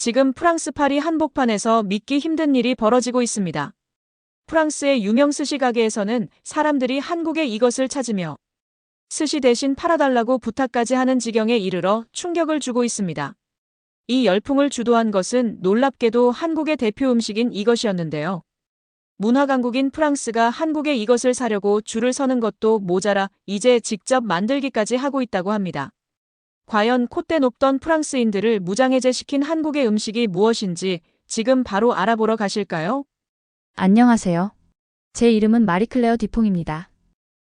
지금 프랑스 파리 한복판에서 믿기 힘든 일이 벌어지고 있습니다. 프랑스의 유명 스시 가게에서는 사람들이 한국의 이것을 찾으며 스시 대신 팔아달라고 부탁까지 하는 지경에 이르러 충격을 주고 있습니다. 이 열풍을 주도한 것은 놀랍게도 한국의 대표 음식인 이것이었는데요. 문화강국인 프랑스가 한국의 이것을 사려고 줄을 서는 것도 모자라 이제 직접 만들기까지 하고 있다고 합니다. 과연 콧대 높던 프랑스인들을 무장해제시킨 한국의 음식이 무엇인지 지금 바로 알아보러 가실까요? 안녕하세요. 제 이름은 마리클레어 디퐁입니다.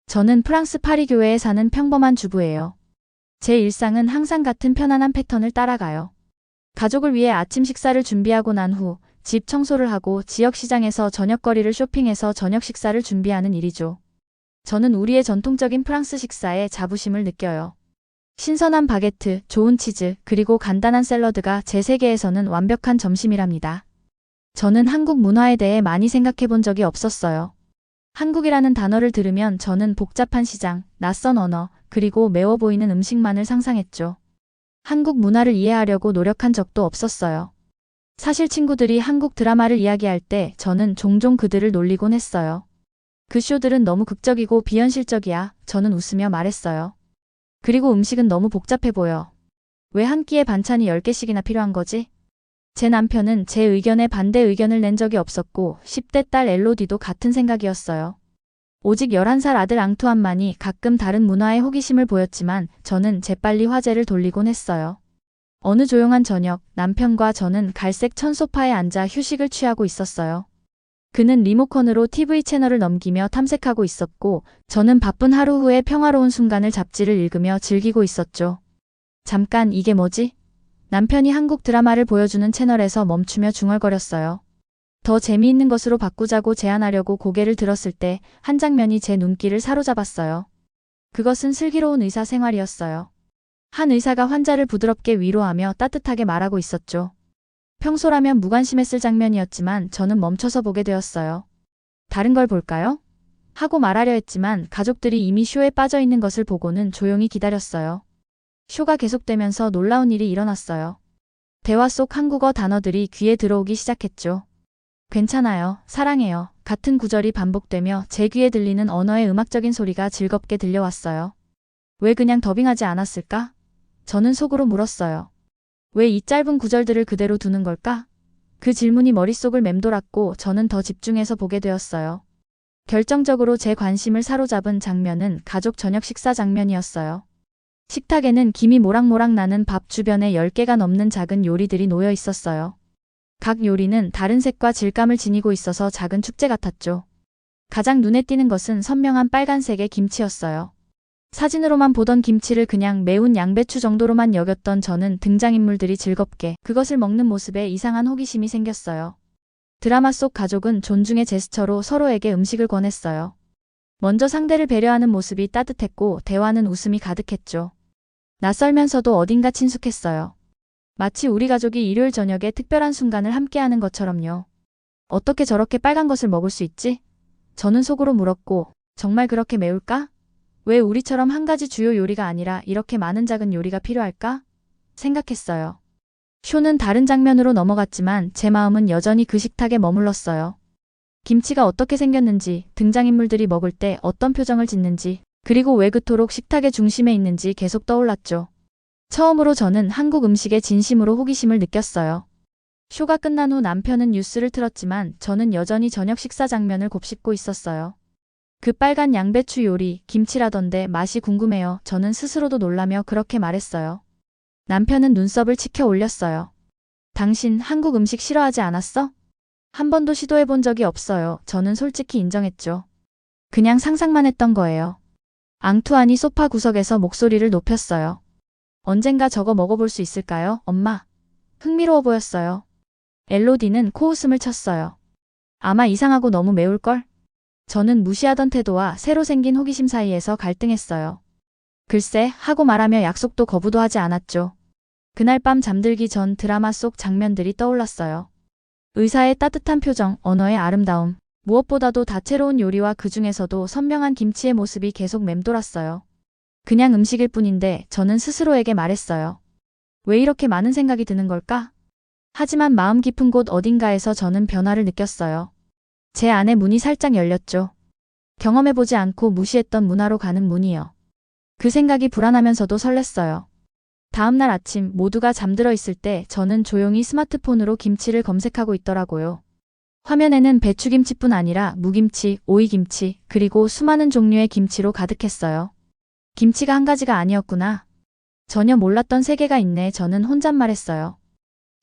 저는 프랑스 파리 교외에 사는 평범한 주부예요. 제 일상은 항상 같은 편안한 패턴을 따라가요. 가족을 위해 아침 식사를 준비하고 난 후 집 청소를 하고 지역 시장에서 저녁거리를 쇼핑해서 저녁 식사를 준비하는 일이죠. 저는 우리의 전통적인 프랑스 식사에 자부심을 느껴요. 신선한 바게트, 좋은 치즈, 그리고 간단한 샐러드가 제 세계에서는 완벽한 점심이랍니다. 저는 한국 문화에 대해 많이 생각해 본 적이 없었어요. 한국이라는 단어를 들으면 저는 복잡한 시장, 낯선 언어, 그리고 매워 보이는 음식만을 상상했죠. 한국 문화를 이해하려고 노력한 적도 없었어요. 사실 친구들이 한국 드라마를 이야기할 때 저는 종종 그들을 놀리곤 했어요. 그 쇼들은 너무 극적이고 비현실적이야. 저는 웃으며 말했어요. 그리고 음식은 너무 복잡해 보여. 왜 한 끼에 반찬이 10개씩이나 필요한 거지? 제 남편은 제 의견에 반대 의견을 낸 적이 없었고 10대 딸 엘로디도 같은 생각이었어요. 오직 11살 아들 앙투안만이 가끔 다른 문화에 호기심을 보였지만 저는 재빨리 화제를 돌리곤 했어요. 어느 조용한 저녁, 남편과 저는 갈색 천 소파에 앉아 휴식을 취하고 있었어요. 그는 리모컨으로 TV 채널을 넘기며 탐색하고 있었고 저는 바쁜 하루 후에 평화로운 순간을 잡지를 읽으며 즐기고 있었죠. 잠깐, 이게 뭐지? 남편이 한국 드라마를 보여주는 채널에서 멈추며 중얼거렸어요. 더 재미있는 것으로 바꾸자고 제안하려고 고개를 들었을 때 한 장면이 제 눈길을 사로잡았어요. 그것은 슬기로운 의사 생활이었어요. 한 의사가 환자를 부드럽게 위로하며 따뜻하게 말하고 있었죠. 평소라면 무관심했을 장면이었지만 저는 멈춰서 보게 되었어요. 다른 걸 볼까요? 하고 말하려 했지만 가족들이 이미 쇼에 빠져 있는 것을 보고는 조용히 기다렸어요. 쇼가 계속되면서 놀라운 일이 일어났어요. 대화 속 한국어 단어들이 귀에 들어오기 시작했죠. 괜찮아요, 사랑해요, 같은 구절이 반복되며 제 귀에 들리는 언어의 음악적인 소리가 즐겁게 들려왔어요. 왜 그냥 더빙하지 않았을까? 저는 속으로 물었어요. 왜 이 짧은 구절들을 그대로 두는 걸까? 그 질문이 머릿속을 맴돌았고 저는 더 집중해서 보게 되었어요. 결정적으로 제 관심을 사로잡은 장면은 가족 저녁 식사 장면이었어요. 식탁에는 김이 모락모락 나는 밥 주변에 10개가 넘는 작은 요리들이 놓여 있었어요. 각 요리는 다른 색과 질감을 지니고 있어서 작은 축제 같았죠. 가장 눈에 띄는 것은 선명한 빨간색의 김치였어요. 사진으로만 보던 김치를 그냥 매운 양배추 정도로만 여겼던 저는 등장인물들이 즐겁게 그것을 먹는 모습에 이상한 호기심이 생겼어요. 드라마 속 가족은 존중의 제스처로 서로에게 음식을 권했어요. 먼저 상대를 배려하는 모습이 따뜻했고 대화는 웃음이 가득했죠. 낯설면서도 어딘가 친숙했어요. 마치 우리 가족이 일요일 저녁에 특별한 순간을 함께하는 것처럼요. 어떻게 저렇게 빨간 것을 먹을 수 있지? 저는 속으로 물었고, 정말 그렇게 매울까? 왜 우리처럼 한 가지 주요 요리가 아니라 이렇게 많은 작은 요리가 필요할까? 생각했어요. 쇼는 다른 장면으로 넘어갔지만 제 마음은 여전히 그 식탁에 머물렀어요. 김치가 어떻게 생겼는지, 등장인물들이 먹을 때 어떤 표정을 짓는지, 그리고 왜 그토록 식탁의 중심에 있는지 계속 떠올랐죠. 처음으로 저는 한국 음식에 진심으로 호기심을 느꼈어요. 쇼가 끝난 후 남편은 뉴스를 틀었지만 저는 여전히 저녁 식사 장면을 곱씹고 있었어요. 그 빨간 양배추 요리, 김치라던데 맛이 궁금해요. 저는 스스로도 놀라며 그렇게 말했어요. 남편은 눈썹을 치켜 올렸어요. 당신 한국 음식 싫어하지 않았어? 한 번도 시도해본 적이 없어요. 저는 솔직히 인정했죠. 그냥 상상만 했던 거예요. 앙투안이 소파 구석에서 목소리를 높였어요. 언젠가 저거 먹어볼 수 있을까요, 엄마? 흥미로워 보였어요. 엘로디는 코웃음을 쳤어요. 아마 이상하고 너무 매울걸? 저는 무시하던 태도와 새로 생긴 호기심 사이에서 갈등했어요. 글쎄, 하고 말하며 약속도 거부도 하지 않았죠. 그날 밤 잠들기 전 드라마 속 장면들이 떠올랐어요. 의사의 따뜻한 표정, 언어의 아름다움, 무엇보다도 다채로운 요리와 그 중에서도 선명한 김치의 모습이 계속 맴돌았어요. 그냥 음식일 뿐인데 저는 스스로에게 말했어요. 왜 이렇게 많은 생각이 드는 걸까? 하지만 마음 깊은 곳 어딘가에서 저는 변화를 느꼈어요. 제 안에 문이 살짝 열렸죠. 경험해보지 않고 무시했던 문화로 가는 문이요. 그 생각이 불안하면서도 설렜어요. 다음날 아침 모두가 잠들어 있을 때 저는 조용히 스마트폰으로 김치를 검색하고 있더라고요. 화면에는 배추김치뿐 아니라 무김치, 오이김치, 그리고 수많은 종류의 김치로 가득했어요. 김치가 한 가지가 아니었구나. 전혀 몰랐던 세계가 있네. 저는 혼잣말했어요.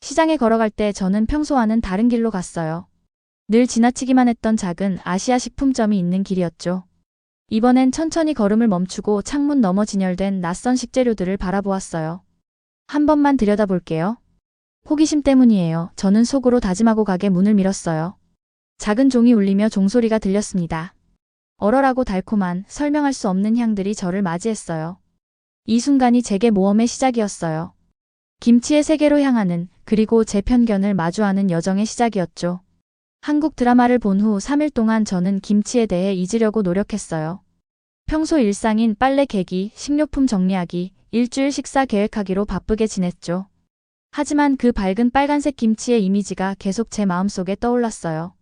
시장에 걸어갈 때 저는 평소와는 다른 길로 갔어요. 늘 지나치기만 했던 작은 아시아 식품점이 있는 길이었죠. 이번엔 천천히 걸음을 멈추고 창문 너머 진열된 낯선 식재료들을 바라보았어요. 한 번만 들여다볼게요. 호기심 때문이에요. 저는 속으로 다짐하고 가게 문을 밀었어요. 작은 종이 울리며 종소리가 들렸습니다. 얼얼하고 달콤한 설명할 수 없는 향들이 저를 맞이했어요. 이 순간이 제게 모험의 시작이었어요. 김치의 세계로 향하는, 그리고 제 편견을 마주하는 여정의 시작이었죠. 한국 드라마를 본 후 3일 동안 저는 김치에 대해 잊으려고 노력했어요. 평소 일상인 빨래 개기, 식료품 정리하기, 일주일 식사 계획하기로 바쁘게 지냈죠. 하지만 그 밝은 빨간색 김치의 이미지가 계속 제 마음속에 떠올랐어요.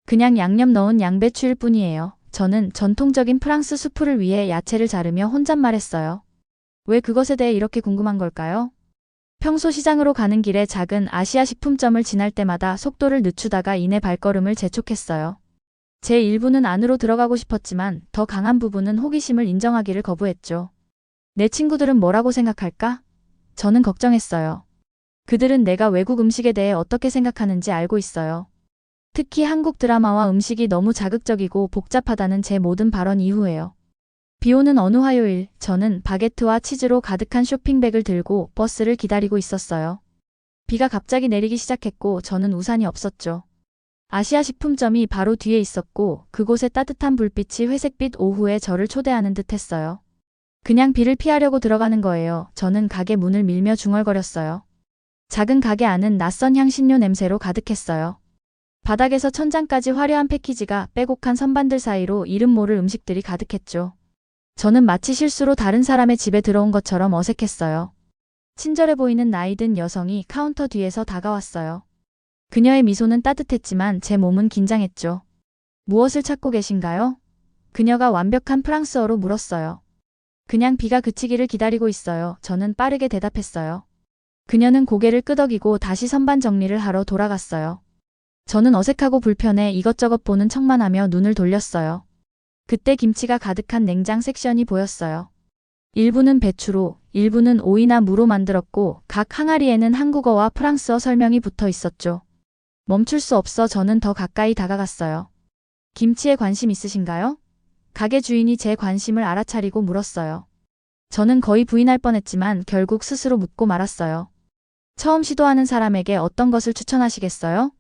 그냥 양념 넣은 양배추일 뿐이에요. 저는 전통적인 프랑스 수프를 위해 야채를 자르며 혼잣말했어요. 왜 그것에 대해 이렇게 궁금한 걸까요? 평소 시장으로 가는 길에 작은 아시아 식품점을 지날 때마다 속도를 늦추다가 이내 발걸음을 재촉했어요. 제 일부는 안으로 들어가고 싶었지만 더 강한 부분은 호기심을 인정하기를 거부했죠. 내 친구들은 뭐라고 생각할까? 저는 걱정했어요. 그들은 내가 외국 음식에 대해 어떻게 생각하는지 알고 있어요. 특히 한국 드라마와 음식이 너무 자극적이고 복잡하다는 제 모든 발언 이후에요. 비 오는 어느 화요일, 저는 바게트와 치즈로 가득한 쇼핑백을 들고 버스를 기다리고 있었어요. 비가 갑자기 내리기 시작했고 저는 우산이 없었죠. 아시아 식품점이 바로 뒤에 있었고 그곳의 따뜻한 불빛이 회색빛 오후에 저를 초대하는 듯 했어요. 그냥 비를 피하려고 들어가는 거예요. 저는 가게 문을 밀며 중얼거렸어요. 작은 가게 안은 낯선 향신료 냄새로 가득했어요. 바닥에서 천장까지 화려한 패키지가 빼곡한 선반들 사이로 이름 모를 음식들이 가득했죠. 저는 마치 실수로 다른 사람의 집에 들어온 것처럼 어색했어요. 친절해 보이는 나이든 여성이 카운터 뒤에서 다가왔어요. 그녀의 미소는 따뜻했지만 제 몸은 긴장했죠. 무엇을 찾고 계신가요? 그녀가 완벽한 프랑스어로 물었어요. 그냥 비가 그치기를 기다리고 있어요. 저는 빠르게 대답했어요. 그녀는 고개를 끄덕이고 다시 선반 정리를 하러 돌아갔어요. 저는 어색하고 불편해 이것저것 보는 척만 하며 눈을 돌렸어요. 그때 김치가 가득한 냉장 섹션이 보였어요. 일부는 배추로, 일부는 오이나 무로 만들었고 각 항아리에는 한국어와 프랑스어 설명이 붙어 있었죠. 멈출 수 없어 저는 더 가까이 다가갔어요. 김치에 관심 있으신가요? 가게 주인이 제 관심을 알아차리고 물었어요. 저는 거의 부인할 뻔했지만 결국 스스로 묻고 말았어요. 처음 시도하는 사람에게 어떤 것을 추천하시겠어요?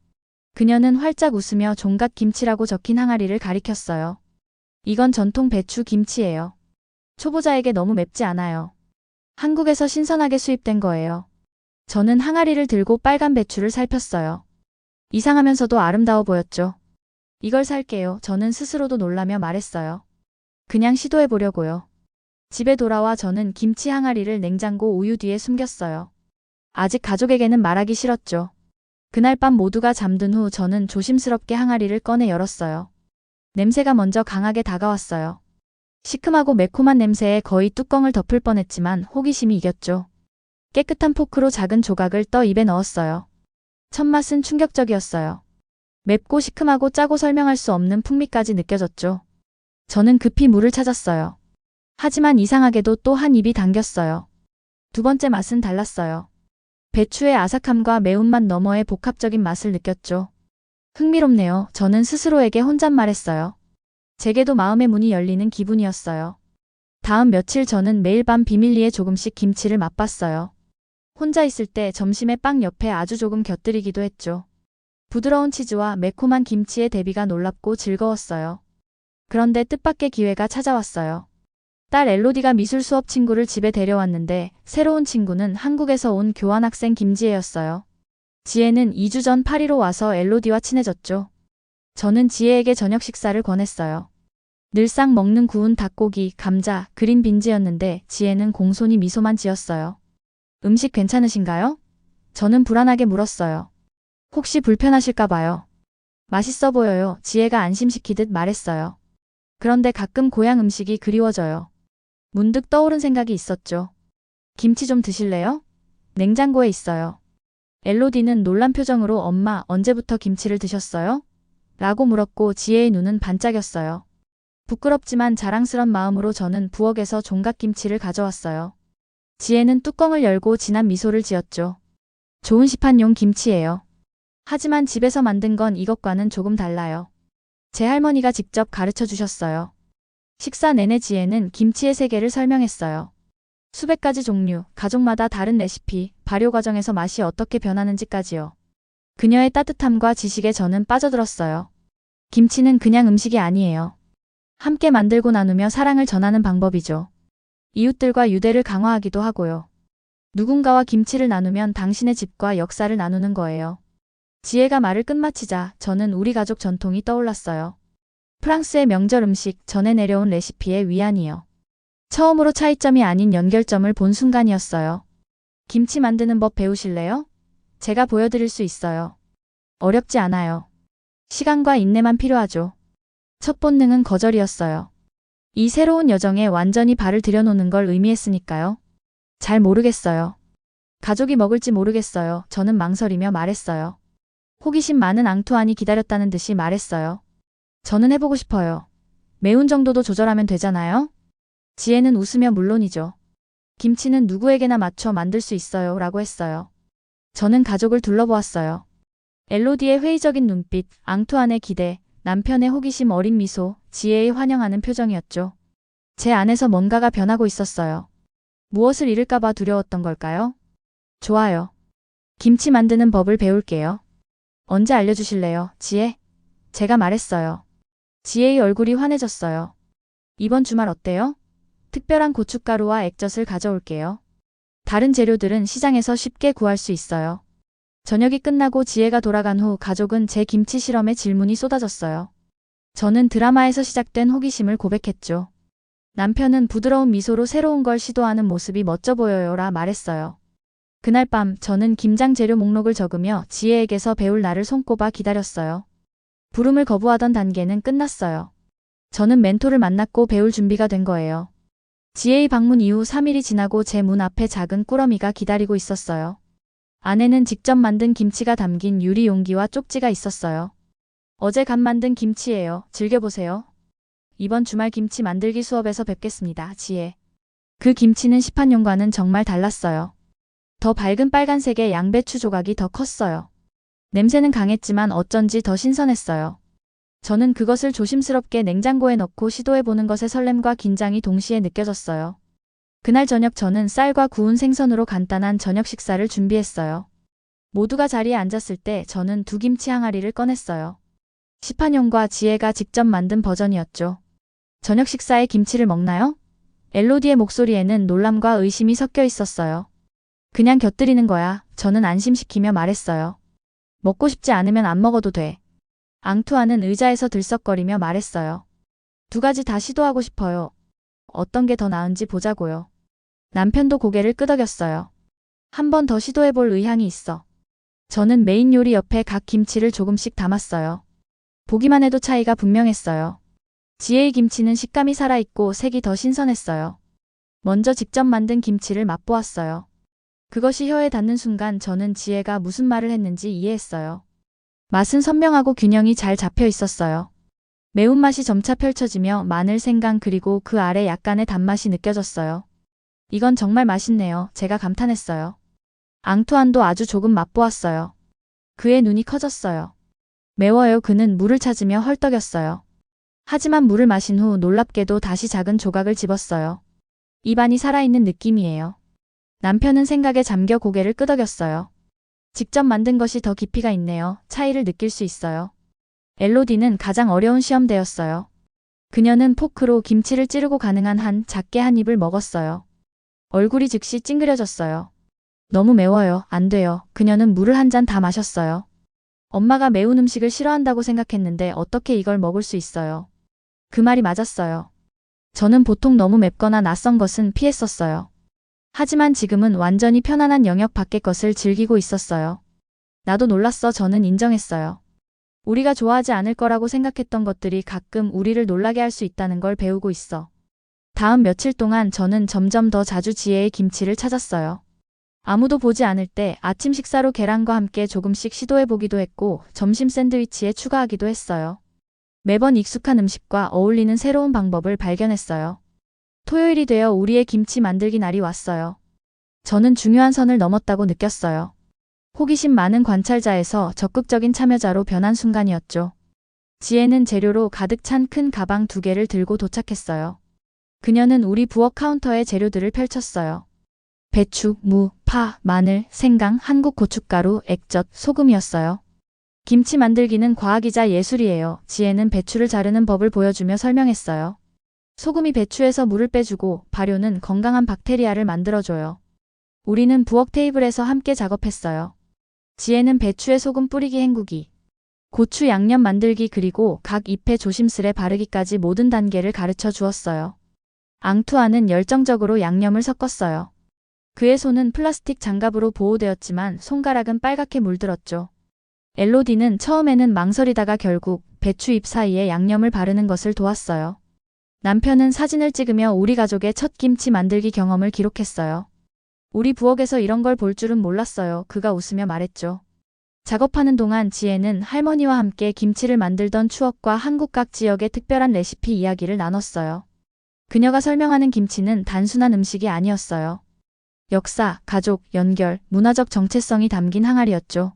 그녀는 활짝 웃으며 종갓 김치라고 적힌 항아리를 가리켰어요. 이건 전통 배추 김치예요. 초보자에게 너무 맵지 않아요. 한국에서 신선하게 수입된 거예요. 저는 항아리를 들고 빨간 배추를 살폈어요. 이상하면서도 아름다워 보였죠. 이걸 살게요. 저는 스스로도 놀라며 말했어요. 그냥 시도해보려고요. 집에 돌아와 저는 김치 항아리를 냉장고 우유 뒤에 숨겼어요. 아직 가족에게는 말하기 싫었죠. 그날 밤 모두가 잠든 후 저는 조심스럽게 항아리를 꺼내 열었어요. 냄새가 먼저 강하게 다가왔어요. 시큼하고 매콤한 냄새에 거의 뚜껑을 덮을 뻔했지만 호기심이 이겼죠. 깨끗한 포크로 작은 조각을 떠 입에 넣었어요. 첫 맛은 충격적이었어요. 맵고 시큼하고 짜고 설명할 수 없는 풍미까지 느껴졌죠. 저는 급히 물을 찾았어요. 하지만 이상하게도 또 한 입이 당겼어요. 두 번째 맛은 달랐어요. 배추의 아삭함과 매운맛 너머의 복합적인 맛을 느꼈죠. 흥미롭네요. 저는 스스로에게 혼잣말했어요. 제게도 마음의 문이 열리는 기분이었어요. 다음 며칠 저는 매일 밤 비밀리에 조금씩 김치를 맛봤어요. 혼자 있을 때 점심에 빵 옆에 아주 조금 곁들이기도 했죠. 부드러운 치즈와 매콤한 김치의 대비가 놀랍고 즐거웠어요. 그런데 뜻밖의 기회가 찾아왔어요. 딸 엘로디가 미술 수업 친구를 집에 데려왔는데 새로운 친구는 한국에서 온 교환학생 김지혜였어요. 지혜는 2주 전 파리로 와서 엘로디와 친해졌죠. 저는 지혜에게 저녁 식사를 권했어요. 늘상 먹는 구운 닭고기, 감자, 그린 빈지였는데 지혜는 공손히 미소만 지었어요. 음식 괜찮으신가요? 저는 불안하게 물었어요. 혹시 불편하실까 봐요. 맛있어 보여요. 지혜가 안심시키듯 말했어요. 그런데 가끔 고향 음식이 그리워져요. 문득 떠오른 생각이 있었죠. 김치 좀 드실래요? 냉장고에 있어요. 엘로디는 놀란 표정으로 엄마, 언제부터 김치를 드셨어요? 라고 물었고 지혜의 눈은 반짝였어요. 부끄럽지만 자랑스런 마음으로 저는 부엌에서 종갓김치를 가져왔어요. 지혜는 뚜껑을 열고 진한 미소를 지었죠. 좋은 시판용 김치예요. 하지만 집에서 만든 건 이것과는 조금 달라요. 제 할머니가 직접 가르쳐 주셨어요. 식사 내내 지혜는 김치의 세계를 설명했어요. 수백 가지 종류, 가족마다 다른 레시피, 발효 과정에서 맛이 어떻게 변하는지까지요. 그녀의 따뜻함과 지식에 저는 빠져들었어요. 김치는 그냥 음식이 아니에요. 함께 만들고 나누며 사랑을 전하는 방법이죠. 이웃들과 유대를 강화하기도 하고요. 누군가와 김치를 나누면 당신의 집과 역사를 나누는 거예요. 지혜가 말을 끝마치자 저는 우리 가족 전통이 떠올랐어요. 프랑스의 명절 음식, 전해 내려온 레시피의 위안이요. 처음으로 차이점이 아닌 연결점을 본 순간이었어요. 김치 만드는 법 배우실래요? 제가 보여드릴 수 있어요. 어렵지 않아요. 시간과 인내만 필요하죠. 첫 본능은 거절이었어요. 이 새로운 여정에 완전히 발을 들여놓는 걸 의미했으니까요. 잘 모르겠어요. 가족이 먹을지 모르겠어요. 저는 망설이며 말했어요. 호기심 많은 앙투안이 기다렸다는 듯이 말했어요. 저는 해보고 싶어요. 매운 정도도 조절하면 되잖아요? 지혜는 웃으며 물론이죠. 김치는 누구에게나 맞춰 만들 수 있어요. 라고 했어요. 저는 가족을 둘러보았어요. 엘로디의 회의적인 눈빛, 앙투안의 기대, 남편의 호기심 어린 미소, 지혜의 환영하는 표정이었죠. 제 안에서 뭔가가 변하고 있었어요. 무엇을 잃을까봐 두려웠던 걸까요? 좋아요. 김치 만드는 법을 배울게요. 언제 알려주실래요, 지혜? 제가 말했어요. 지혜의 얼굴이 환해졌어요. 이번 주말 어때요? 특별한 고춧가루와 액젓을 가져올게요. 다른 재료들은 시장에서 쉽게 구할 수 있어요. 저녁이 끝나고 지혜가 돌아간 후 가족은 제 김치 실험에 질문이 쏟아졌어요. 저는 드라마에서 시작된 호기심을 고백했죠. 남편은 부드러운 미소로 새로운 걸 시도하는 모습이 멋져 보여요라 말했어요. 그날 밤 저는 김장 재료 목록을 적으며 지혜에게서 배울 날을 손꼽아 기다렸어요. 부름을 거부하던 단계는 끝났어요. 저는 멘토를 만났고 배울 준비가 된 거예요. 지혜의 방문 이후 3일이 지나고 제 문 앞에 작은 꾸러미가 기다리고 있었어요. 안에는 직접 만든 김치가 담긴 유리 용기와 쪽지가 있었어요. 어제 갓 만든 김치예요. 즐겨보세요. 이번 주말 김치 만들기 수업에서 뵙겠습니다. 지혜. 그 김치는 시판용과는 정말 달랐어요. 더 밝은 빨간색의 양배추 조각이 더 컸어요. 냄새는 강했지만 어쩐지 더 신선했어요. 저는 그것을 조심스럽게 냉장고에 넣고 시도해보는 것의 설렘과 긴장이 동시에 느껴졌어요. 그날 저녁 저는 쌀과 구운 생선으로 간단한 저녁 식사를 준비했어요. 모두가 자리에 앉았을 때 저는 두 김치 항아리를 꺼냈어요. 시판용과 지혜가 직접 만든 버전이었죠. 저녁 식사에 김치를 먹나요? 엘로디의 목소리에는 놀람과 의심이 섞여 있었어요. 그냥 곁들이는 거야. 저는 안심시키며 말했어요. 먹고 싶지 않으면 안 먹어도 돼. 앙투아는 의자에서 들썩거리며 말했어요. 두 가지 다 시도하고 싶어요. 어떤 게 더 나은지 보자고요. 남편도 고개를 끄덕였어요. 한 번 더 시도해볼 의향이 있어. 저는 메인 요리 옆에 각 김치를 조금씩 담았어요. 보기만 해도 차이가 분명했어요. 지혜의 김치는 식감이 살아있고 색이 더 신선했어요. 먼저 직접 만든 김치를 맛보았어요. 그것이 혀에 닿는 순간 저는 지혜가 무슨 말을 했는지 이해했어요. 맛은 선명하고 균형이 잘 잡혀 있었어요. 매운맛이 점차 펼쳐지며 마늘, 생강 그리고 그 아래 약간의 단맛이 느껴졌어요. 이건 정말 맛있네요. 제가 감탄했어요. 앙투안도 아주 조금 맛보았어요. 그의 눈이 커졌어요. 매워요. 그는 물을 찾으며 헐떡였어요. 하지만 물을 마신 후 놀랍게도 다시 작은 조각을 집었어요. 입안이 살아있는 느낌이에요. 남편은 생각에 잠겨 고개를 끄덕였어요. 직접 만든 것이 더 깊이가 있네요. 차이를 느낄 수 있어요. 엘로디는 가장 어려운 시험대였어요. 그녀는 포크로 김치를 찌르고 가능한 한 작게 한 입을 먹었어요. 얼굴이 즉시 찡그려졌어요. 너무 매워요. 안 돼요. 그녀는 물을 한 잔 다 마셨어요. 엄마가 매운 음식을 싫어한다고 생각했는데 어떻게 이걸 먹을 수 있어요? 그 말이 맞았어요. 저는 보통 너무 맵거나 낯선 것은 피했었어요. 하지만 지금은 완전히 편안한 영역 밖의 것을 즐기고 있었어요. 나도 놀랐어. 저는 인정했어요. 우리가 좋아하지 않을 거라고 생각했던 것들이 가끔 우리를 놀라게 할 수 있다는 걸 배우고 있어. 다음 며칠 동안 저는 점점 더 자주 지혜의 김치를 찾았어요. 아무도 보지 않을 때 아침 식사로 계란과 함께 조금씩 시도해보기도 했고 점심 샌드위치에 추가하기도 했어요. 매번 익숙한 음식과 어울리는 새로운 방법을 발견했어요. 토요일이 되어 우리의 김치 만들기 날이 왔어요. 저는 중요한 선을 넘었다고 느꼈어요. 호기심 많은 관찰자에서 적극적인 참여자로 변한 순간이었죠. 지혜는 재료로 가득 찬 큰 가방 2개를 들고 도착했어요. 그녀는 우리 부엌 카운터에 재료들을 펼쳤어요. 배추, 무, 파, 마늘, 생강, 한국 고춧가루, 액젓, 소금이었어요. 김치 만들기는 과학이자 예술이에요. 지혜는 배추를 자르는 법을 보여주며 설명했어요. 소금이 배추에서 물을 빼주고 발효는 건강한 박테리아를 만들어줘요. 우리는 부엌 테이블에서 함께 작업했어요. 지혜는 배추에 소금 뿌리기 헹구기, 고추 양념 만들기 그리고 각 잎에 조심스레 바르기까지 모든 단계를 가르쳐 주었어요. 앙투아는 열정적으로 양념을 섞었어요. 그의 손은 플라스틱 장갑으로 보호되었지만 손가락은 빨갛게 물들었죠. 엘로디는 처음에는 망설이다가 결국 배추 잎 사이에 양념을 바르는 것을 도왔어요. 남편은 사진을 찍으며 우리 가족의 첫 김치 만들기 경험을 기록했어요. 우리 부엌에서 이런 걸 볼 줄은 몰랐어요. 그가 웃으며 말했죠. 작업하는 동안 지혜는 할머니와 함께 김치를 만들던 추억과 한국 각 지역의 특별한 레시피 이야기를 나눴어요. 그녀가 설명하는 김치는 단순한 음식이 아니었어요. 역사, 가족, 연결, 문화적 정체성이 담긴 항아리였죠.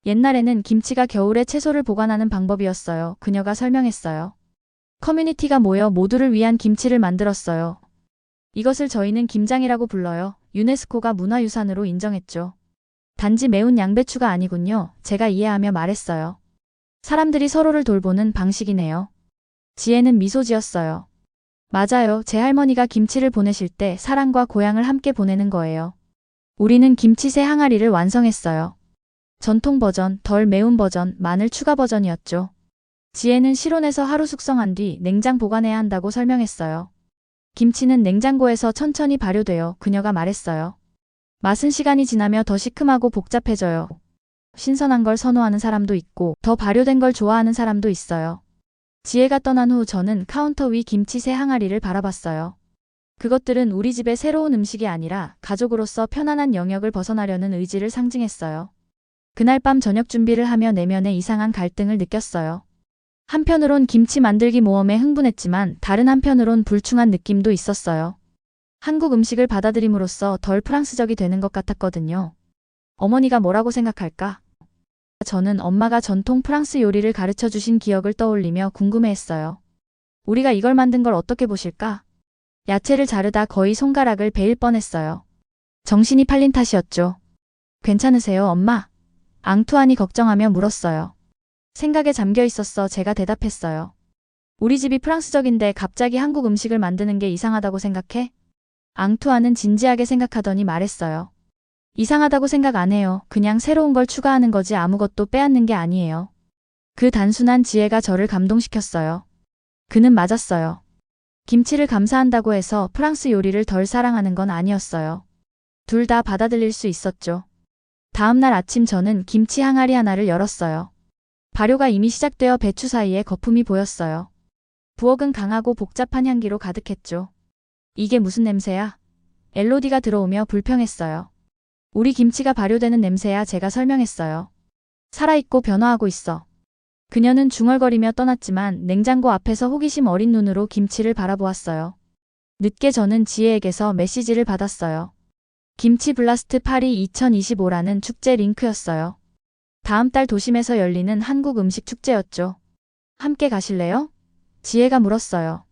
옛날에는 김치가 겨울에 채소를 보관하는 방법이었어요. 그녀가 설명했어요. 커뮤니티가 모여 모두를 위한 김치를 만들었어요. 이것을 저희는 김장이라고 불러요. 유네스코가 문화유산으로 인정했죠. 단지 매운 양배추가 아니군요. 제가 이해하며 말했어요. 사람들이 서로를 돌보는 방식이네요. 지혜는 미소 지었어요. 맞아요. 제 할머니가 김치를 보내실 때 사랑과 고향을 함께 보내는 거예요. 우리는 김치새 항아리를 완성했어요. 전통 버전, 덜 매운 버전, 마늘 추가 버전이었죠. 지혜는 실온에서 하루 숙성한 뒤 냉장 보관해야 한다고 설명했어요. 김치는 냉장고에서 천천히 발효돼요. 그녀가 말했어요. 맛은 시간이 지나며 더 시큼하고 복잡해져요. 신선한 걸 선호하는 사람도 있고 더 발효된 걸 좋아하는 사람도 있어요. 지혜가 떠난 후 저는 카운터 위 김치새 항아리를 바라봤어요. 그것들은 우리 집의 새로운 음식이 아니라 가족으로서 편안한 영역을 벗어나려는 의지를 상징했어요. 그날 밤 저녁 준비를 하며 내면에 이상한 갈등을 느꼈어요. 한편으론 김치 만들기 모험에 흥분했지만 다른 한편으론 불충한 느낌도 있었어요. 한국 음식을 받아들임으로써 덜 프랑스적이 되는 것 같았거든요. 어머니가 뭐라고 생각할까? 저는 엄마가 전통 프랑스 요리를 가르쳐 주신 기억을 떠올리며 궁금해했어요. 우리가 이걸 만든 걸 어떻게 보실까? 야채를 자르다 거의 손가락을 베일 뻔했어요. 정신이 팔린 탓이었죠. 괜찮으세요, 엄마? 앙투안이 걱정하며 물었어요. 생각에 잠겨 있었어. 제가 대답했어요. 우리 집이 프랑스적인데 갑자기 한국 음식을 만드는 게 이상하다고 생각해? 앙투안은 진지하게 생각하더니 말했어요. 이상하다고 생각 안 해요. 그냥 새로운 걸 추가하는 거지 아무것도 빼앗는 게 아니에요. 그 단순한 지혜가 저를 감동시켰어요. 그는 맞았어요. 김치를 감사한다고 해서 프랑스 요리를 덜 사랑하는 건 아니었어요. 둘 다 받아들일 수 있었죠. 다음 날 아침 저는 김치 항아리 하나를 열었어요. 발효가 이미 시작되어 배추 사이에 거품이 보였어요. 부엌은 강하고 복잡한 향기로 가득했죠. 이게 무슨 냄새야? 엘로디가 들어오며 불평했어요. 우리 김치가 발효되는 냄새야. 제가 설명했어요. 살아있고 변화하고 있어. 그녀는 중얼거리며 떠났지만 냉장고 앞에서 호기심 어린 눈으로 김치를 바라보았어요. 늦게 저는 지혜에게서 메시지를 받았어요. 김치 블라스트 파리 2025라는 축제 링크였어요. 다음 달 도심에서 열리는 한국 음식 축제였죠. 함께 가실래요? 지혜가 물었어요.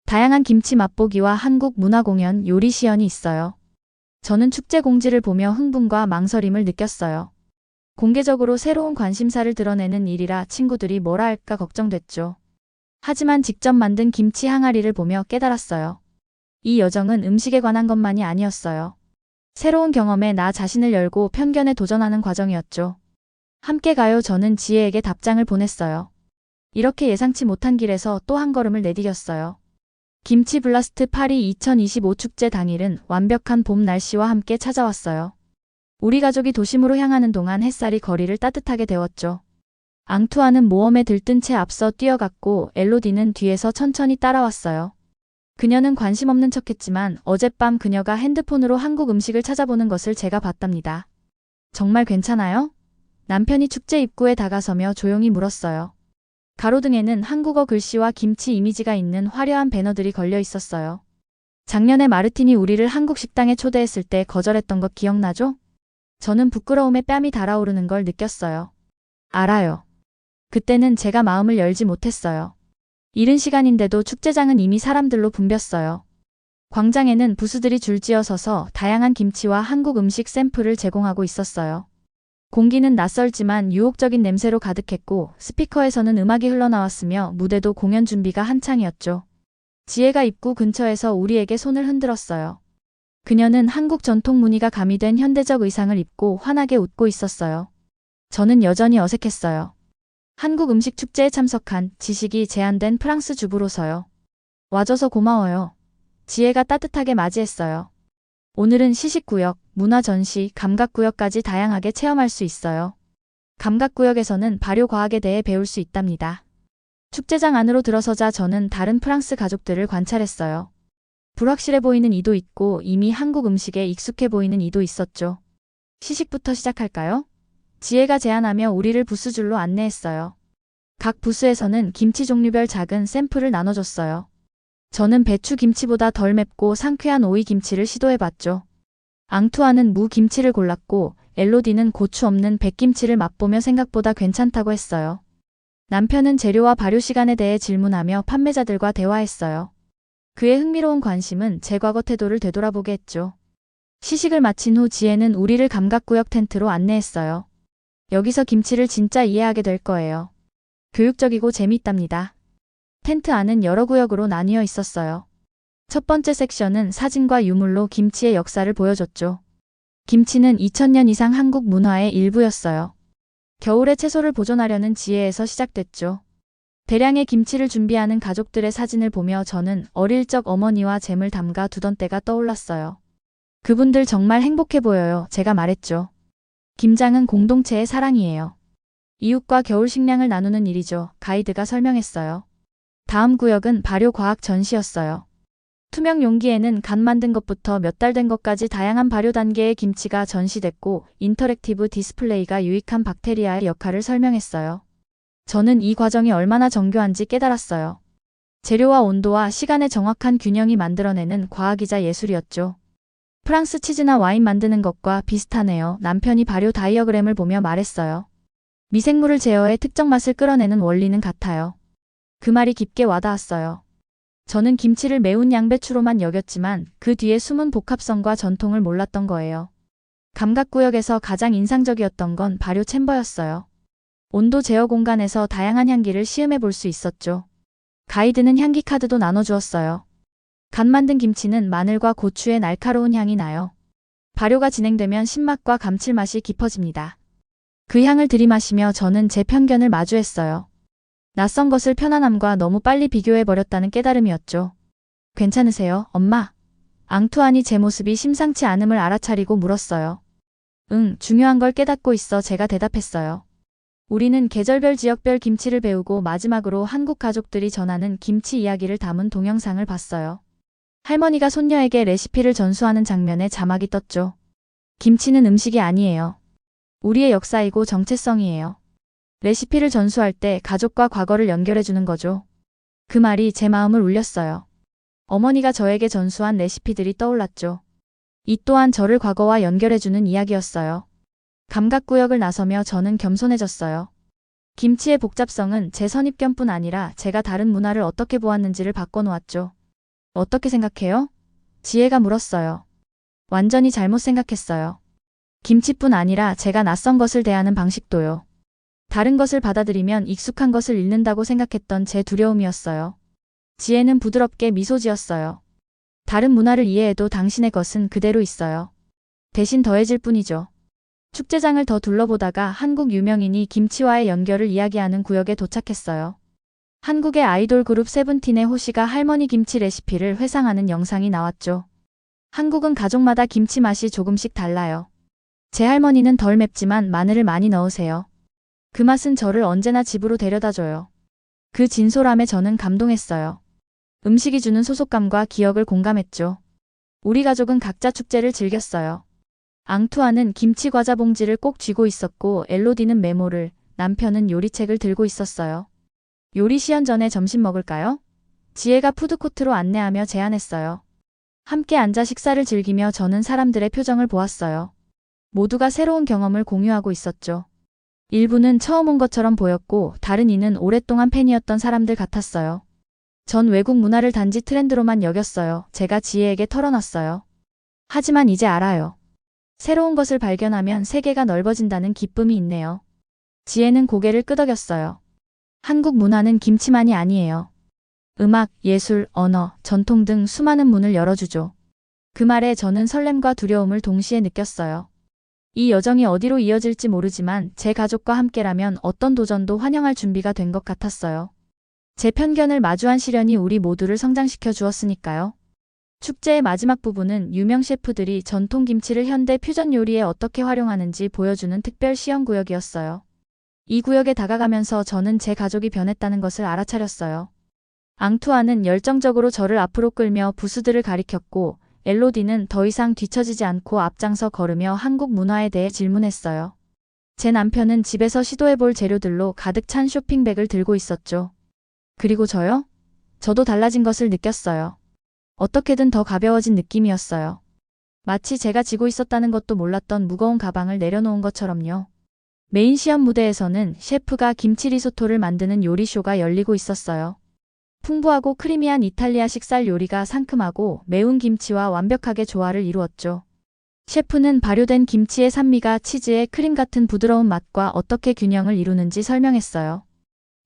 다양한 김치 맛보기와 한국 문화공연, 요리 시연이 있어요. 저는 축제 공지를 보며 흥분과 망설임을 느꼈어요. 공개적으로 새로운 관심사를 드러내는 일이라 친구들이 뭐라 할까 걱정됐죠. 하지만 직접 만든 김치 항아리를 보며 깨달았어요. 이 여정은 음식에 관한 것만이 아니었어요. 새로운 경험에 나 자신을 열고 편견에 도전하는 과정이었죠. 함께 가요. 저는 지혜에게 답장을 보냈어요. 이렇게 예상치 못한 길에서 또 한 걸음을 내디뎠어요. 김치 블라스트 파리 2025 축제 당일은 완벽한 봄 날씨와 함께 찾아왔어요. 우리 가족이 도심으로 향하는 동안 햇살이 거리를 따뜻하게 데웠죠. 앙투아는 모험에 들뜬 채 앞서 뛰어갔고 엘로디는 뒤에서 천천히 따라왔어요. 그녀는 관심 없는 척했지만 어젯밤 그녀가 핸드폰으로 한국 음식을 찾아보는 것을 제가 봤답니다. 정말 괜찮아요? 남편이 축제 입구에 다가서며 조용히 물었어요. 가로등에는 한국어 글씨와 김치 이미지가 있는 화려한 배너들이 걸려 있었어요. 작년에 마르틴이 우리를 한국 식당에 초대했을 때 거절했던 것 기억나죠? 저는 부끄러움에 뺨이 달아오르는 걸 느꼈어요. 알아요. 그때는 제가 마음을 열지 못했어요. 이른 시간인데도 축제장은 이미 사람들로 붐볐어요. 광장에는 부스들이 줄지어 서서 다양한 김치와 한국 음식 샘플을 제공하고 있었어요. 공기는 낯설지만 유혹적인 냄새로 가득했고 스피커에서는 음악이 흘러나왔으며 무대도 공연 준비가 한창이었죠. 지혜가 입구 근처에서 우리에게 손을 흔들었어요. 그녀는 한국 전통 무늬가 가미된 현대적 의상을 입고 환하게 웃고 있었어요. 저는 여전히 어색했어요. 한국 음식 축제에 참석한 지식이 제한된 프랑스 주부로서요. 와줘서 고마워요. 지혜가 따뜻하게 맞이했어요. 오늘은 시식구역, 문화전시, 감각구역까지 다양하게 체험할 수 있어요. 감각구역에서는 발효과학에 대해 배울 수 있답니다. 축제장 안으로 들어서자 저는 다른 프랑스 가족들을 관찰했어요. 불확실해 보이는 이도 있고 이미 한국 음식에 익숙해 보이는 이도 있었죠. 시식부터 시작할까요? 지혜가 제안하며 우리를 부스줄로 안내했어요. 각 부스에서는 김치 종류별 작은 샘플을 나눠줬어요. 저는 배추 김치보다 덜 맵고 상쾌한 오이 김치를 시도해봤죠. 앙투아는 무 김치를 골랐고 엘로디는 고추 없는 백김치를 맛보며 생각보다 괜찮다고 했어요. 남편은 재료와 발효 시간에 대해 질문하며 판매자들과 대화했어요. 그의 흥미로운 관심은 제 과거 태도를 되돌아보게 했죠. 시식을 마친 후 지혜는 우리를 감각구역 텐트로 안내했어요. 여기서 김치를 진짜 이해하게 될 거예요. 교육적이고 재미있답니다. 텐트 안은 여러 구역으로 나뉘어 있었어요. 첫 번째 섹션은 사진과 유물로 김치의 역사를 보여줬죠. 김치는 2000년 이상 한국 문화의 일부였어요. 겨울에 채소를 보존하려는 지혜에서 시작됐죠. 대량의 김치를 준비하는 가족들의 사진을 보며 저는 어릴 적 어머니와 잼을 담가 두던 때가 떠올랐어요. 그분들 정말 행복해 보여요. 제가 말했죠. 김장은 공동체의 사랑이에요. 이웃과 겨울 식량을 나누는 일이죠. 가이드가 설명했어요. 다음 구역은 발효과학 전시였어요. 투명 용기에는 간 만든 것부터 몇 달 된 것까지 다양한 발효 단계의 김치가 전시됐고 인터랙티브 디스플레이가 유익한 박테리아의 역할을 설명했어요. 저는 이 과정이 얼마나 정교한지 깨달았어요. 재료와 온도와 시간의 정확한 균형이 만들어내는 과학이자 예술이었죠. 프랑스 치즈나 와인 만드는 것과 비슷하네요. 남편이 발효 다이어그램을 보며 말했어요. 미생물을 제어해 특정 맛을 끌어내는 원리는 같아요. 그 말이 깊게 와닿았어요. 저는 김치를 매운 양배추로만 여겼지만 그 뒤에 숨은 복합성과 전통을 몰랐던 거예요. 감각구역에서 가장 인상적이었던 건 발효 챔버였어요. 온도 제어 공간에서 다양한 향기를 시음해 볼 수 있었죠. 가이드는 향기 카드도 나눠주었어요. 간 만든 김치는 마늘과 고추의 날카로운 향이 나요. 발효가 진행되면 신맛과 감칠맛이 깊어집니다. 그 향을 들이마시며 저는 제 편견을 마주했어요. 낯선 것을 편안함과 너무 빨리 비교해버렸다는 깨달음이었죠. 괜찮으세요, 엄마? 앙투안이 제 모습이 심상치 않음을 알아차리고 물었어요. 응, 중요한 걸 깨닫고 있어 제가 대답했어요. 우리는 계절별 지역별 김치를 배우고 마지막으로 한국 가족들이 전하는 김치 이야기를 담은 동영상을 봤어요. 할머니가 손녀에게 레시피를 전수하는 장면에 자막이 떴죠. 김치는 음식이 아니에요. 우리의 역사이고 정체성이에요. 레시피를 전수할 때 가족과 과거를 연결해주는 거죠. 그 말이 제 마음을 울렸어요. 어머니가 저에게 전수한 레시피들이 떠올랐죠. 이 또한 저를 과거와 연결해주는 이야기였어요. 감각구역을 나서며 저는 겸손해졌어요. 김치의 복잡성은 제 선입견뿐 아니라 제가 다른 문화를 어떻게 보았는지를 바꿔놓았죠. 어떻게 생각해요? 지혜가 물었어요. 완전히 잘못 생각했어요. 김치뿐 아니라 제가 낯선 것을 대하는 방식도요. 다른 것을 받아들이면 익숙한 것을 잃는다고 생각했던 제 두려움이었어요. 지혜는 부드럽게 미소 지었어요. 다른 문화를 이해해도 당신의 것은 그대로 있어요. 대신 더해질 뿐이죠. 축제장을 더 둘러보다가 한국 유명인이 김치와의 연결을 이야기하는 구역에 도착했어요. 한국의 아이돌 그룹 세븐틴의 호시가 할머니 김치 레시피를 회상하는 영상이 나왔죠. 한국은 가족마다 김치 맛이 조금씩 달라요. 제 할머니는 덜 맵지만 마늘을 많이 넣으세요. 그 맛은 저를 언제나 집으로 데려다줘요. 그 진솔함에 저는 감동했어요. 음식이 주는 소속감과 기억을 공감했죠. 우리 가족은 각자 축제를 즐겼어요. 앙투아는 김치 과자 봉지를 꼭 쥐고 있었고 엘로디는 메모를, 남편은 요리책을 들고 있었어요. 요리 시연 전에 점심 먹을까요? 지혜가 푸드코트로 안내하며 제안했어요. 함께 앉아 식사를 즐기며 저는 사람들의 표정을 보았어요. 모두가 새로운 경험을 공유하고 있었죠. 일부는 처음 온 것처럼 보였고 다른 이는 오랫동안 팬이었던 사람들 같았어요. 전 외국 문화를 단지 트렌드로만 여겼어요. 제가 지혜에게 털어놨어요. 하지만 이제 알아요. 새로운 것을 발견하면 세계가 넓어진다는 기쁨이 있네요. 지혜는 고개를 끄덕였어요. 한국 문화는 김치만이 아니에요. 음악, 예술, 언어, 전통 등 수많은 문을 열어주죠. 그 말에 저는 설렘과 두려움을 동시에 느꼈어요. 이 여정이 어디로 이어질지 모르지만 제 가족과 함께라면 어떤 도전도 환영할 준비가 된 것 같았어요. 제 편견을 마주한 시련이 우리 모두를 성장시켜 주었으니까요. 축제의 마지막 부분은 유명 셰프들이 전통 김치를 현대 퓨전 요리에 어떻게 활용하는지 보여주는 특별 시연 구역이었어요. 이 구역에 다가가면서 저는 제 가족이 변했다는 것을 알아차렸어요. 앙투아는 열정적으로 저를 앞으로 끌며 부수들을 가리켰고 엘로디는 더 이상 뒤처지지 않고 앞장서 걸으며 한국 문화에 대해 질문했어요. 제 남편은 집에서 시도해볼 재료들로 가득 찬 쇼핑백을 들고 있었죠. 그리고 저요? 저도 달라진 것을 느꼈어요. 어떻게든 더 가벼워진 느낌이었어요. 마치 제가 지고 있었다는 것도 몰랐던 무거운 가방을 내려놓은 것처럼요. 메인 시연 무대에서는 셰프가 김치 리소토를 만드는 요리쇼가 열리고 있었어요. 풍부하고 크리미한 이탈리아식 쌀 요리가 상큼하고 매운 김치와 완벽하게 조화를 이루었죠. 셰프는 발효된 김치의 산미가 치즈의 크림 같은 부드러운 맛과 어떻게 균형을 이루는지 설명했어요.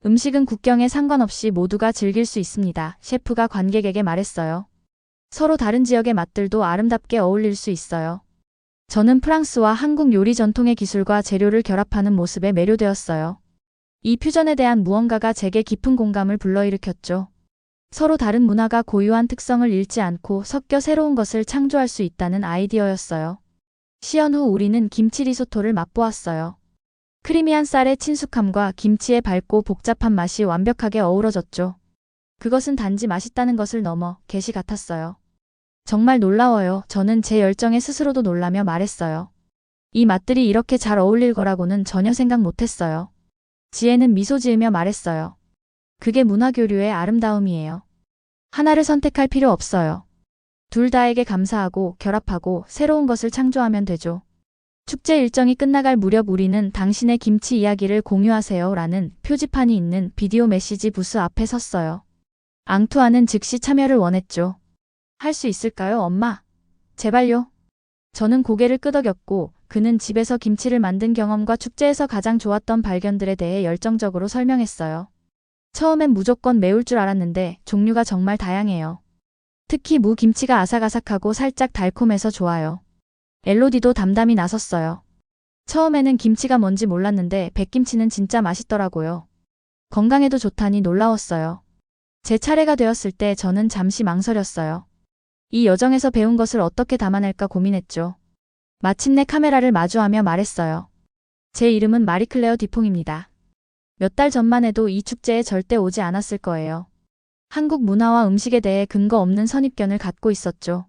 음식은 국경에 상관없이 모두가 즐길 수 있습니다. 셰프가 관객에게 말했어요. 서로 다른 지역의 맛들도 아름답게 어울릴 수 있어요. 저는 프랑스와 한국 요리 전통의 기술과 재료를 결합하는 모습에 매료되었어요. 이 퓨전에 대한 무언가가 제게 깊은 공감을 불러일으켰죠. 서로 다른 문화가 고유한 특성을 잃지 않고 섞여 새로운 것을 창조할 수 있다는 아이디어였어요. 시연 후 우리는 김치 리소토를 맛보았어요. 크리미한 쌀의 친숙함과 김치의 밝고 복잡한 맛이 완벽하게 어우러졌죠. 그것은 단지 맛있다는 것을 넘어 계시 같았어요. 정말 놀라워요. 저는 제 열정에 스스로도 놀라며 말했어요. 이 맛들이 이렇게 잘 어울릴 거라고는 전혀 생각 못했어요. 지혜는 미소 지으며 말했어요. 그게 문화교류의 아름다움이에요. 하나를 선택할 필요 없어요. 둘 다에게 감사하고 결합하고 새로운 것을 창조하면 되죠. 축제 일정이 끝나갈 무렵 우리는 당신의 김치 이야기를 공유하세요 라는 표지판이 있는 비디오 메시지 부스 앞에 섰어요. 앙투아는 즉시 참여를 원했죠. 할 수 있을까요, 엄마? 제발요. 저는 고개를 끄덕였고 그는 집에서 김치를 만든 경험과 축제에서 가장 좋았던 발견들에 대해 열정적으로 설명했어요. 처음엔 무조건 매울 줄 알았는데 종류가 정말 다양해요. 특히 무 김치가 아삭아삭하고 살짝 달콤해서 좋아요. 엘로디도 담담히 나섰어요. 처음에는 김치가 뭔지 몰랐는데 백김치는 진짜 맛있더라고요. 건강에도 좋다니 놀라웠어요. 제 차례가 되었을 때 저는 잠시 망설였어요. 이 여정에서 배운 것을 어떻게 담아낼까 고민했죠. 마침내 카메라를 마주하며 말했어요. 제 이름은 마리클레어 디퐁입니다. 몇 달 전만 해도 이 축제에 절대 오지 않았을 거예요. 한국 문화와 음식에 대해 근거 없는 선입견을 갖고 있었죠.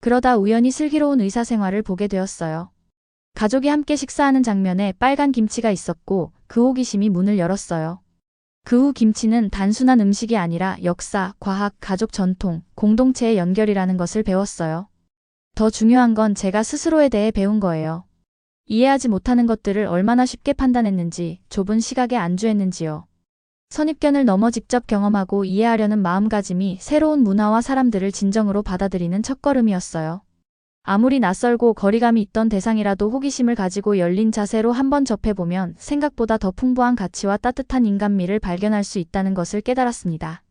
그러다 우연히 슬기로운 의사생활을 보게 되었어요. 가족이 함께 식사하는 장면에 빨간 김치가 있었고 그 호기심이 문을 열었어요. 그 후 김치는 단순한 음식이 아니라 역사, 과학, 가족 전통, 공동체의 연결이라는 것을 배웠어요. 더 중요한 건 제가 스스로에 대해 배운 거예요. 이해하지 못하는 것들을 얼마나 쉽게 판단했는지, 좁은 시각에 안주했는지요. 선입견을 넘어 직접 경험하고 이해하려는 마음가짐이 새로운 문화와 사람들을 진정으로 받아들이는 첫걸음이었어요. 아무리 낯설고 거리감이 있던 대상이라도 호기심을 가지고 열린 자세로 한번 접해보면 생각보다 더 풍부한 가치와 따뜻한 인간미를 발견할 수 있다는 것을 깨달았습니다.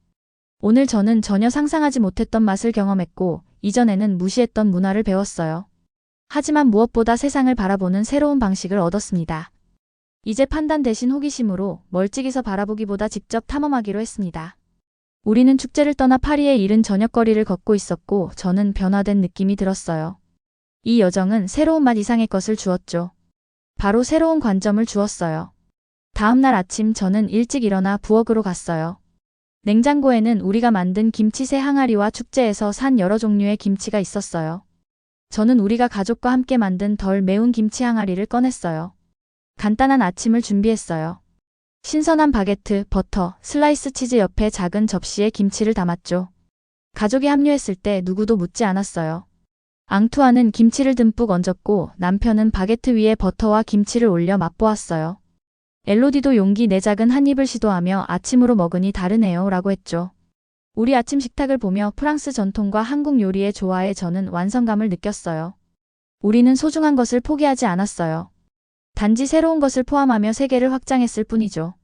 오늘 저는 전혀 상상하지 못했던 맛을 경험했고 이전에는 무시했던 문화를 배웠어요. 하지만 무엇보다 세상을 바라보는 새로운 방식을 얻었습니다. 이제 판단 대신 호기심으로 멀찍이서 바라보기보다 직접 탐험하기로 했습니다. 우리는 축제를 떠나 파리의 이른 저녁거리를 걷고 있었고 저는 변화된 느낌이 들었어요. 이 여정은 새로운 맛 이상의 것을 주었죠. 바로 새로운 관점을 주었어요. 다음 날 아침 저는 일찍 일어나 부엌으로 갔어요. 냉장고에는 우리가 만든 김치 새 항아리와 축제에서 산 여러 종류의 김치가 있었어요. 저는 우리가 가족과 함께 만든 덜 매운 김치 항아리를 꺼냈어요. 간단한 아침을 준비했어요. 신선한 바게트, 버터, 슬라이스 치즈 옆에 작은 접시에 김치를 담았죠. 가족이 합류했을 때 누구도 묻지 않았어요. 앙투아는 김치를 듬뿍 얹었고 남편은 바게트 위에 버터와 김치를 올려 맛보았어요. 엘로디도 용기 내작은 한 입을 시도하며 아침으로 먹으니 다르네요 라고 했죠. 우리 아침 식탁을 보며 프랑스 전통과 한국 요리의 조화에 저는 완성감을 느꼈어요. 우리는 소중한 것을 포기하지 않았어요. 단지 새로운 것을 포함하며 세계를 확장했을 뿐이죠.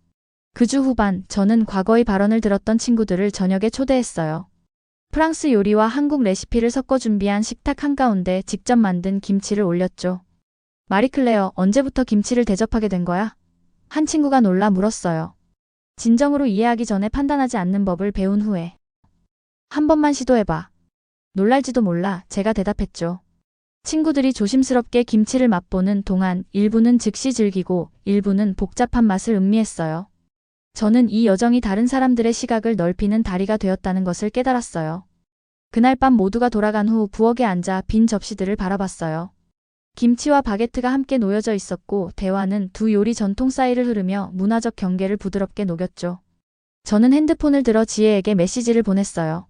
그 주 후반 저는 과거의 발언을 들었던 친구들을 저녁에 초대했어요. 프랑스 요리와 한국 레시피를 섞어 준비한 식탁 한가운데 직접 만든 김치를 올렸죠. 마리클레어, 언제부터 김치를 대접하게 된 거야? 한 친구가 놀라 물었어요. 진정으로 이해하기 전에 판단하지 않는 법을 배운 후에. 한 번만 시도해봐. 놀랄지도 몰라 제가 대답했죠. 친구들이 조심스럽게 김치를 맛보는 동안 일부는 즉시 즐기고 일부는 복잡한 맛을 음미했어요. 저는 이 여정이 다른 사람들의 시각을 넓히는 다리가 되었다는 것을 깨달았어요. 그날 밤 모두가 돌아간 후 부엌에 앉아 빈 접시들을 바라봤어요. 김치와 바게트가 함께 놓여져 있었고 대화는 두 요리 전통 사이를 흐르며 문화적 경계를 부드럽게 녹였죠. 저는 핸드폰을 들어 지혜에게 메시지를 보냈어요.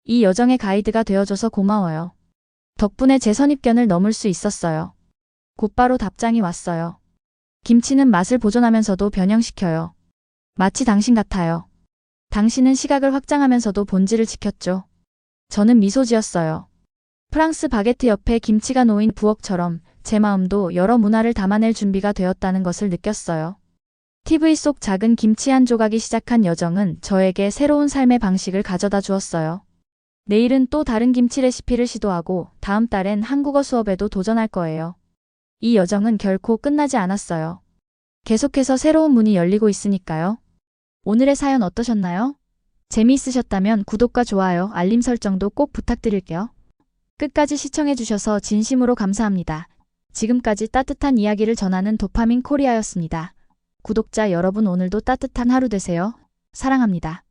이 여정의 가이드가 되어줘서 고마워요. 덕분에 제 선입견을 넘을 수 있었어요. 곧바로 답장이 왔어요. 김치는 맛을 보존하면서도 변형시켜요. 마치 당신 같아요. 당신은 시각을 확장하면서도 본질을 지켰죠. 저는 미소 지었어요. 프랑스 바게트 옆에 김치가 놓인 부엌처럼 제 마음도 여러 문화를 담아낼 준비가 되었다는 것을 느꼈어요. TV 속 작은 김치 한 조각이 시작한 여정은 저에게 새로운 삶의 방식을 가져다 주었어요. 내일은 또 다른 김치 레시피를 시도하고 다음 달엔 한국어 수업에도 도전할 거예요. 이 여정은 결코 끝나지 않았어요. 계속해서 새로운 문이 열리고 있으니까요. 오늘의 사연 어떠셨나요? 재미있으셨다면 구독과 좋아요, 알림 설정도 꼭 부탁드릴게요. 끝까지 시청해주셔서 진심으로 감사합니다. 지금까지 따뜻한 이야기를 전하는 도파민 코리아였습니다. 구독자 여러분 오늘도 따뜻한 하루 되세요. 사랑합니다.